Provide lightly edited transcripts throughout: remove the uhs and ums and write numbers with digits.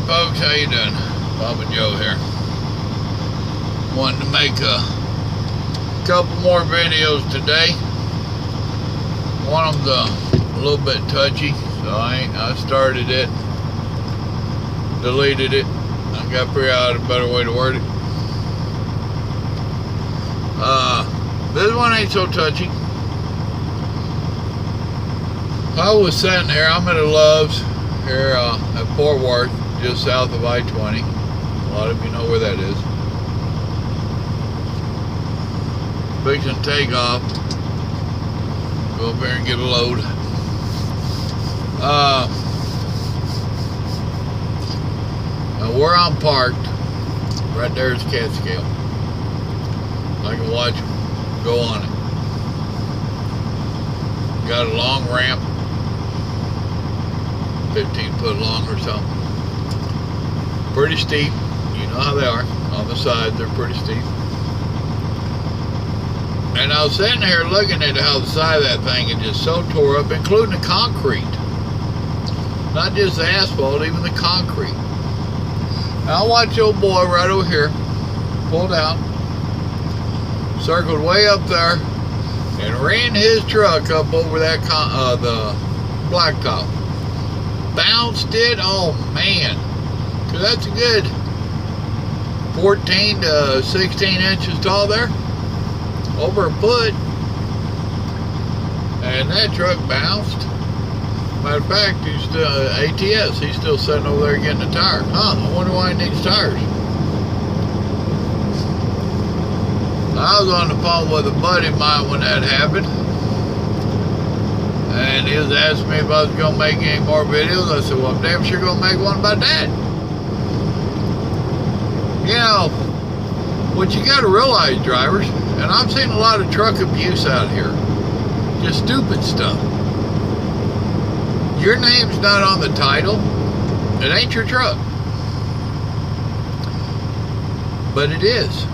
Folks, how you doing? Bob and Joe here. Wanted to make a couple more videos today. One of them's a little bit touchy, so I started it, deleted it. I got to figure out a better way to word it. This one ain't so touchy. I was sitting there, I'm at a Love's here at Fort Worth, just south of I-20. A lot of you know where that is. Fixing to take off. Go up there and get a load. Where I'm parked, right there is Catskill. I can watch them go on it. Got a long ramp, 15 foot long or something. Pretty steep. You know how they are. On the sides, they're pretty steep. And I was sitting here looking at how the side of that thing is just so tore up, including the concrete. Not just the asphalt, even the concrete. Now I watch old boy right over here, pulled out, circled way up there, and ran his truck up over that the blacktop. Bounced it, oh man. Cause that's a good 14 to 16 inches tall there. Over a foot. And that truck bounced. Matter of fact, he's still ATS. He's still sitting over there getting a tire. I wonder why he needs tires. I was on the phone with a buddy of mine when that happened. And he was asking me if I was going to make any more videos. I said, well, I'm damn sure going to make one about that. You know, what you got to realize, drivers, and I've seen a lot of truck abuse out here. Just stupid stuff. Your name's not on the title. It ain't your truck. But it is.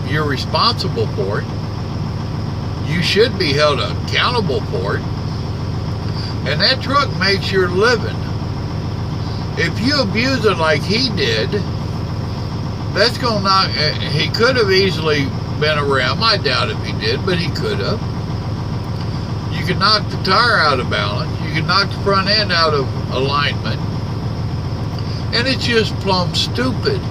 You're responsible for it. You should be held accountable for it. And that truck makes your living. If you abuse it like he did, that's going to knock. He could have easily been around. I doubt if he did, but he could have. You could knock the tire out of balance. You could knock the front end out of alignment. And it's just plumb stupid.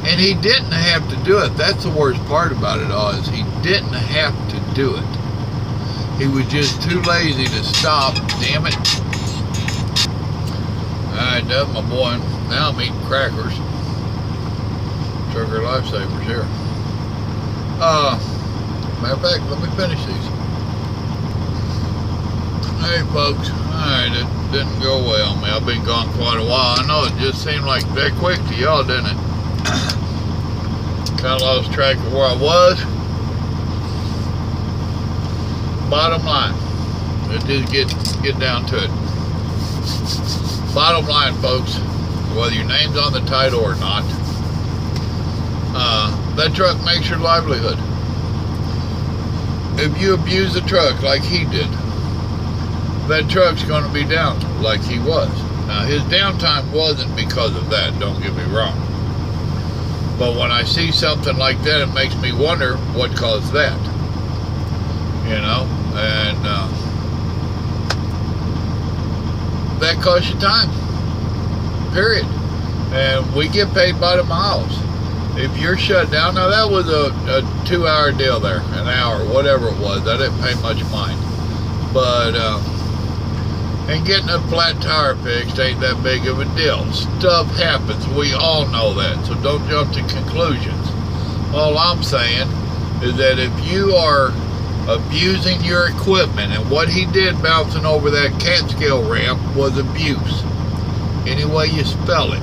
And he didn't have to do it. That's the worst part about it all, is he didn't have to do it. He was just too lazy to stop. Damn it. Alright, that's my boy. Now I'm eating crackers. Sugar Lifesavers here. Matter of fact, let me finish these. Hey folks, alright, it didn't go well on me. I've been gone quite a while. I know it just seemed like that quick to y'all, didn't it? Kind of lost track of where I was. Bottom line, let's just get down to it. Bottom line, folks, whether your name's on the title or not, that truck makes your livelihood. If you abuse the truck like he did, that truck's going to be down like he was. Now, his downtime wasn't because of that, don't get me wrong. But when I see something like that, it makes me wonder what caused that. You know, and that costs you time. Period. And we get paid by the miles. If you're shut down, now that was a 2-hour deal there, an hour, whatever it was. I didn't pay much mind. But, and getting a flat tire fixed ain't that big of a deal. Stuff happens. We all know that. So don't jump to conclusions. All I'm saying is that if you are abusing your equipment, and what he did bouncing over that Catskill ramp was abuse. Any way you spell it.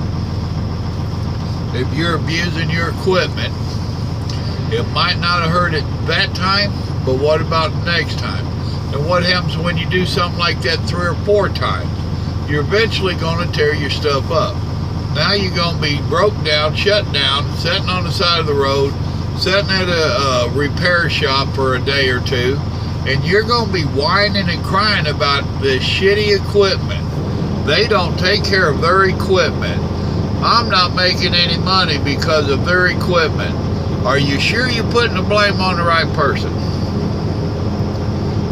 If you're abusing your equipment, it might not have hurt it that time, but what about next time? And what happens when you do something like that 3 or 4 times? You're eventually going to tear your stuff up. Now you're going to be broke down, shut down, sitting on the side of the road, sitting at a repair shop for a day or two, and you're going to be whining and crying about this shitty equipment they don't take care of their equipment. I'm not making any money because of their equipment. Are you sure you're putting the blame on the right person?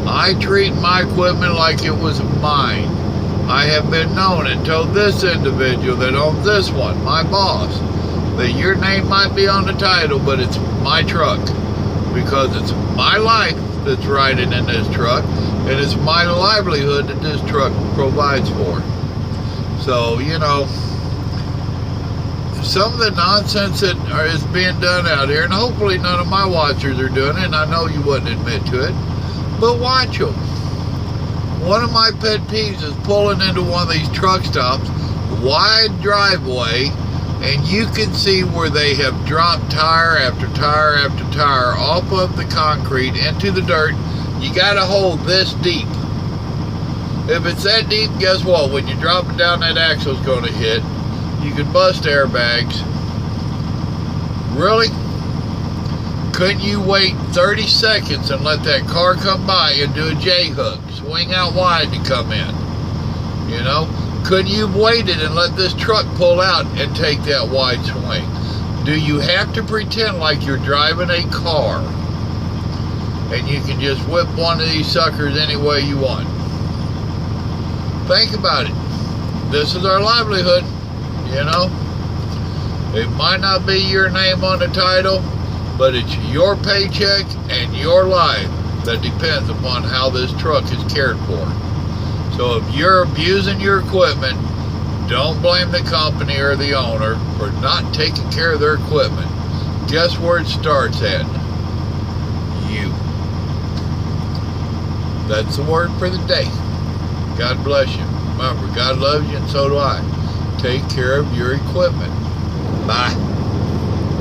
I treat my equipment like it was mine. I have been known and told this individual that owns this one, my boss, that your name might be on the title, but it's my truck, because it's my life that's riding in this truck, and it's my livelihood that this truck provides for. So, you know, some of the nonsense that is being done out here, and hopefully none of my watchers are doing it, and I know you wouldn't admit to it, but watch them. One of my pet peeves is pulling into one of these truck stops, wide driveway, and you can see where they have dropped tire after tire after tire off of the concrete into the dirt. You got to hold this deep. If it's that deep, guess what? When you drop it down, that axle's going to hit. You could bust airbags. Really? Couldn't you wait 30 seconds and let that car come by and do a J-hook? Swing out wide to come in. You know? Couldn't you have waited and let this truck pull out and take that wide swing? Do you have to pretend like you're driving a car and you can just whip one of these suckers any way you want? Think about it. This is our livelihood, you know? It might not be your name on the title, but it's your paycheck and your life that depends upon how this truck is cared for. So if you're abusing your equipment, don't blame the company or the owner for not taking care of their equipment. Guess where it starts at? You. That's the word for the day. God bless you. Remember, God loves you and so do I. Take care of your equipment. Bye.